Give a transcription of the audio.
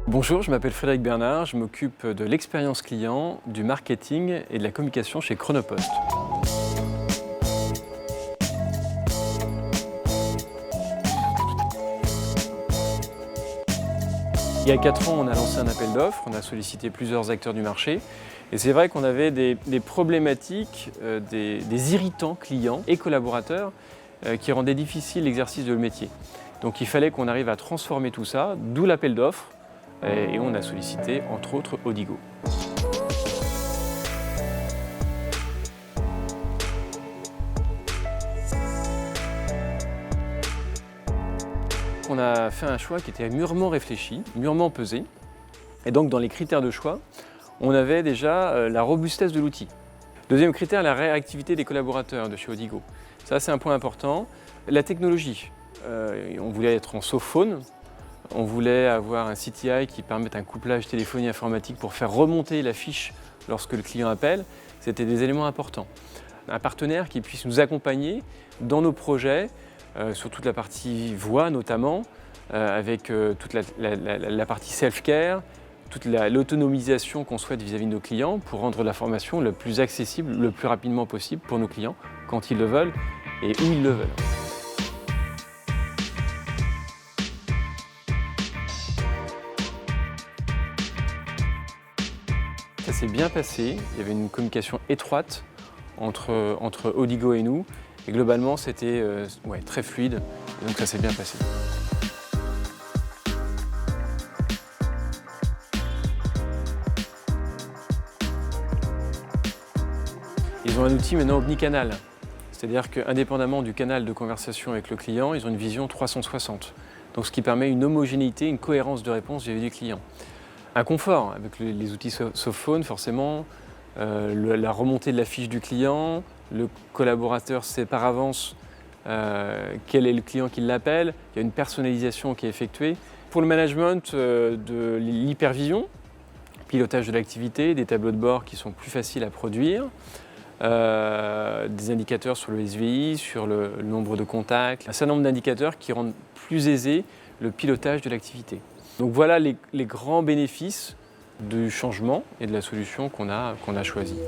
Bonjour, je m'appelle Frédéric Bernard, je m'occupe de l'expérience client, du marketing et de la communication chez Chronopost. Il y a 4 ans, on a lancé un appel d'offres, on a sollicité plusieurs acteurs du marché et c'est vrai qu'on avait des problématiques, des irritants clients et collaborateurs qui rendaient difficile l'exercice de le métier. Donc il fallait qu'on arrive à transformer tout ça, d'où l'appel d'offres. Et on a sollicité, entre autres, Odigo. On a fait un choix qui était mûrement réfléchi, mûrement pesé. Et donc, dans les critères de choix, on avait déjà la robustesse de l'outil. Deuxième critère, la réactivité des collaborateurs de chez Odigo. Ça, c'est un point important. La technologie. On voulait être en softphone. On voulait avoir un CTI qui permette un couplage téléphonie informatique pour faire remonter la fiche lorsque le client appelle. C'était des éléments importants. Un partenaire qui puisse nous accompagner dans nos projets, sur toute la partie voix notamment, avec toute la partie self-care, toute l'autonomisation qu'on souhaite vis-à-vis de nos clients pour rendre la formation le plus accessible, le plus rapidement possible pour nos clients, quand ils le veulent et où ils le veulent. Ça s'est bien passé, il y avait une communication étroite entre Odigo et nous, et globalement c'était très fluide, et donc ça s'est bien passé. Ils ont un outil maintenant omnicanal, c'est-à-dire qu'indépendamment du canal de conversation avec le client, ils ont une vision 360, donc ce qui permet une homogénéité, une cohérence de réponse vis-à-vis du client. Un confort avec les outils softphone, forcément, la remontée de la fiche du client, le collaborateur sait par avance quel est le client qui l'appelle, il y a une personnalisation qui est effectuée. Pour le management de l'hypervision, pilotage de l'activité, des tableaux de bord qui sont plus faciles à produire, des indicateurs sur le SVI, sur le nombre de contacts, un certain nombre d'indicateurs qui rendent plus aisé le pilotage de l'activité. Donc voilà les grands bénéfices du changement et de la solution qu'on a choisie.